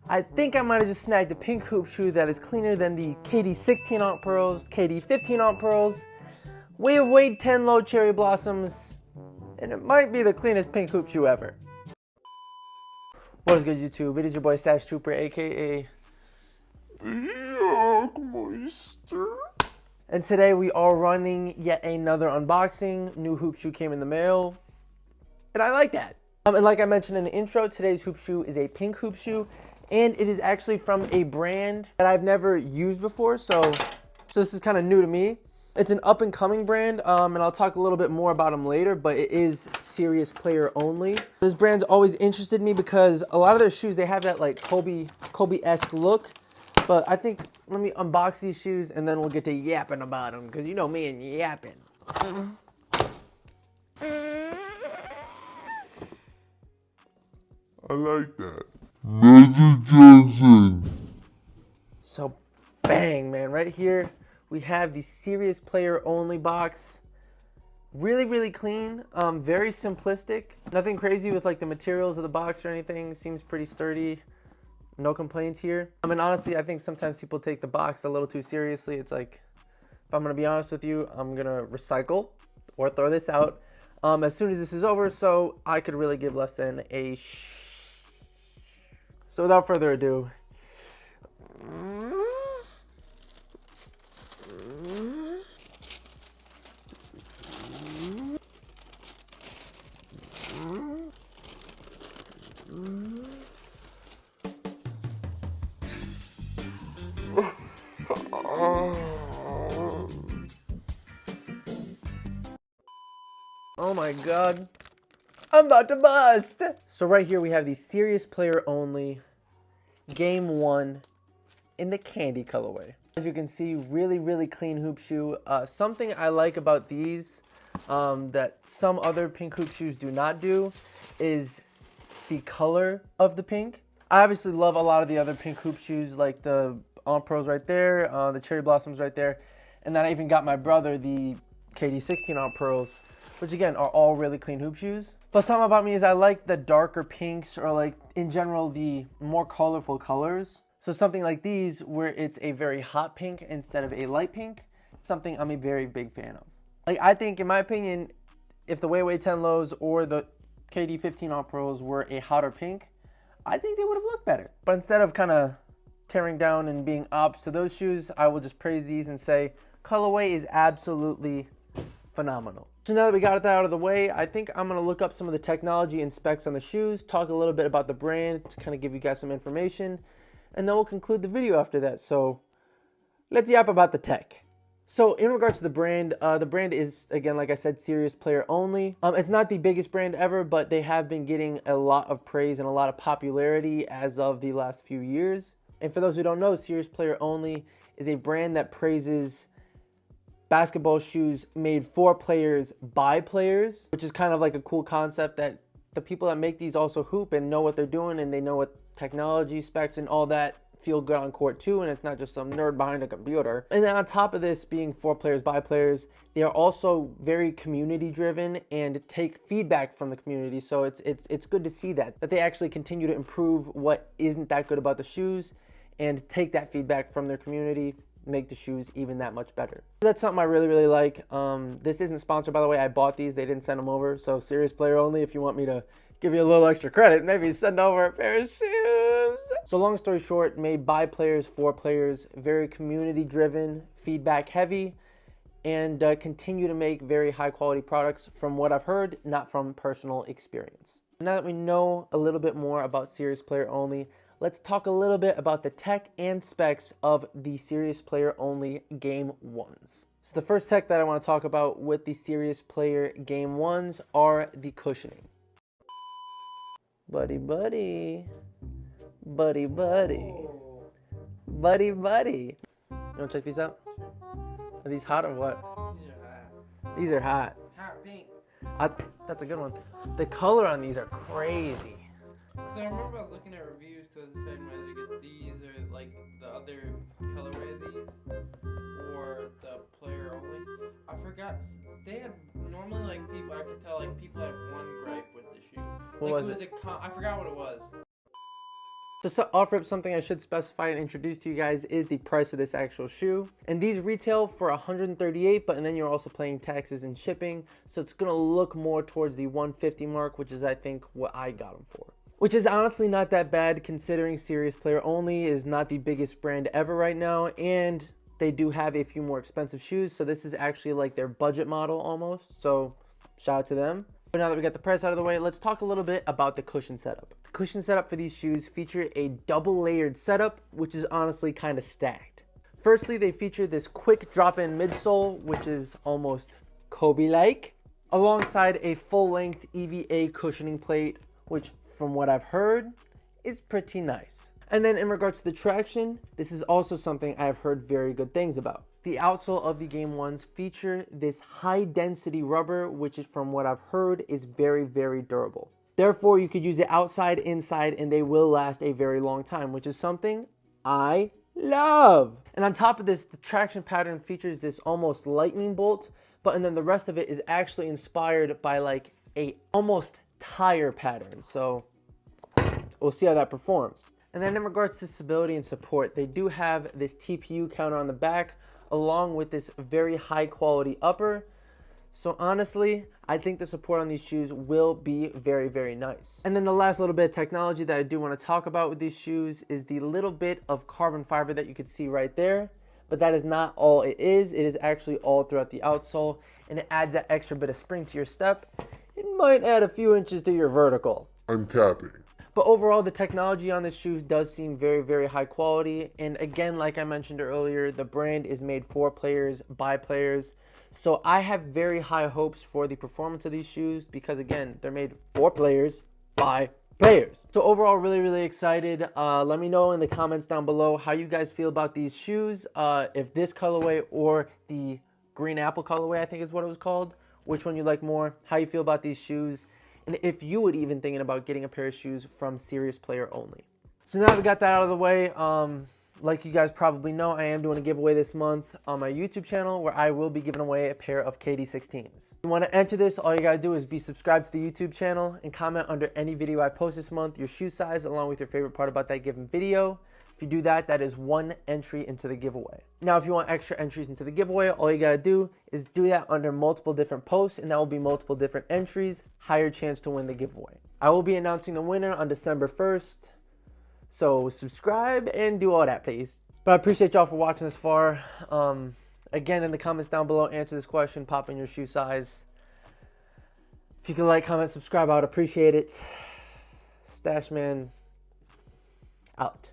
I think I might have just snagged a pink hoop shoe that is cleaner than the KD 16 aught pearls, KD 15 aught pearls, Way of Wade 10 low cherry blossoms, and it might be the cleanest pink hoop shoe ever. What is good, YouTube? It is your boy Stash Trooper, aka the Monster. And today we are running yet another unboxing. New hoop shoe came in the mail, and I like that. And like I mentioned in the intro, today's hoop shoe is a pink hoop shoe, and it is actually from a brand that I've never used before, so this is kind of new to me. It's an up-and-coming brand, and I'll talk a little bit more about them later, but it is serious player only. This brand's always interested me because a lot of their shoes, they have that like Kobe-esque look, but I think, let me unbox these shoes, and then we'll get to yapping about them, because you know me and yapping. I like that. Magic Johnson. So, bang, man. Right here, we have the serious player only box. Really, really clean. Very simplistic. Nothing crazy with like the materials of the box or anything. Seems pretty sturdy. No complaints here. I mean, honestly, I think sometimes people take the box a little too seriously. It's like, if I'm going to be honest with you, I'm going to recycle or throw this out as soon as this is over, so I could really give less than a So without further ado, oh my god, I'm about to bust. So right here we have the serious player only Game 1 in the candy colorway. As you can see, really, really clean hoop shoe. Something I like about these that some other pink hoop shoes do not do is the color of the pink. I obviously love a lot of the other pink hoop shoes, like the On Pros right there, the Cherry Blossoms right there, and then I even got my brother the KD 16 On Pearls, which again are all really clean hoop shoes. But something about me is I like the darker pinks, or like in general the more colorful colors. So something like these where it's a very hot pink instead of a light pink, something I'm a very big fan of. Like, I think, in my opinion, if the Way of Wade 10 lows or the KD 15 On Pearls were a hotter pink, I think they would have looked better. But instead of kind of tearing down and being ops to those shoes, I will just praise these and say colorway is absolutely phenomenal. So now that we got that out of the way, I think I'm going to look up some of the technology and specs on the shoes, talk a little bit about the brand to kind of give you guys some information, and then we'll conclude the video after that. So let's yap about the tech. So in regards to the brand is, again, like I said, serious player only. It's not the biggest brand ever, but they have been getting a lot of praise and a lot of popularity as of the last few years. And for those who don't know, serious player only is a brand that praises basketball shoes made for players by players, which is kind of like a cool concept that the people that make these also hoop and know what they're doing, and they know what technology specs and all that feel good on court too, and it's not just some nerd behind a computer. And then on top of this being for players by players, they are also very community driven and take feedback from the community. So it's good to see that they actually continue to improve what isn't that good about the shoes and take that feedback from their community, make the shoes even that much better. That's something I really, really like. This isn't sponsored, by the way. I bought these, they didn't send them over. So serious player only, if you want me to give you a little extra credit, maybe send over a pair of shoes. So long story short, made by players for players, very community driven, feedback heavy, and continue to make very high quality products from what I've heard, not from personal experience. Now that we know a little bit more about serious player only, let's talk a little bit about the tech and specs of the serious player only Game 1s. So the first tech that I want to talk about with the serious player Game 1s are the cushioning. Buddy, buddy. Buddy, buddy. Buddy, buddy. You want to check these out? Are these hot or what? These are hot. Hot pink. That's a good one. The color on these are crazy. So I remember I was looking at reviews because I decided whether to get these or like the other colorway of these or the player only. I forgot they had normally like people. I could tell like people had one gripe with the shoe. What like was it was I forgot what it was. To offer up something I should specify and introduce to you guys is the price of this actual shoe. And these retail for $138, but and then you're also paying taxes and shipping. So it's gonna look more towards the $150 mark, which is I think what I got them for. Which is honestly not that bad considering Serious Player Only is not the biggest brand ever right now. And they do have a few more expensive shoes. So this is actually like their budget model almost. So shout out to them. But now that we got the price out of the way, let's talk a little bit about the cushion setup. The cushion setup for these shoes feature a double layered setup, which is honestly kind of stacked. Firstly, they feature this quick drop-in midsole, which is almost Kobe-like, alongside a full-length EVA cushioning plate, which from what I've heard is pretty nice. And then in regards to the traction, this is also something I've heard very good things about. The outsole of the Game 1s feature this high density rubber, which is from what I've heard is very, very durable. Therefore, you could use it outside, inside, and they will last a very long time, which is something I love. And on top of this, the traction pattern features this almost lightning bolt, and then the rest of it is actually inspired by like a almost tire pattern. So we'll see how that performs. And then in regards to stability and support, they do have this TPU counter on the back, along with this very high quality upper. So honestly, I think the support on these shoes will be very, very nice. And then the last little bit of technology that I do want to talk about with these shoes is the little bit of carbon fiber that you can see right there. But that is not all it is. It is actually all throughout the outsole, and it adds that extra bit of spring to your step. It might add a few inches to your vertical. I'm capping. But overall, the technology on this shoe does seem very, very high quality. And again, like I mentioned earlier, the brand is made for players, by players. So I have very high hopes for the performance of these shoes because, again, they're made for players, by players. So overall, really, really excited. Let me know in the comments down below how you guys feel about these shoes. If this colorway or the green apple colorway, I think is what it was called, which one you like more, how you feel about these shoes, and if you would even thinking about getting a pair of shoes from Serious Player Only. So now that we got that out of the way, like you guys probably know, I am doing a giveaway this month on my YouTube channel where I will be giving away a pair of KD16s. If you want to enter this, all you got to do is be subscribed to the YouTube channel and comment under any video I post this month your shoe size along with your favorite part about that given video. If you do that, that is one entry into the giveaway. Now, if you want extra entries into the giveaway, all you gotta do is do that under multiple different posts, and that will be multiple different entries, higher chance to win the giveaway. I will be announcing the winner on December 1st, so subscribe and do all that, please. But I appreciate y'all for watching this far. Again, in the comments down below, answer this question, pop in your shoe size. If you can like, comment, subscribe, I would appreciate it. Stashman out.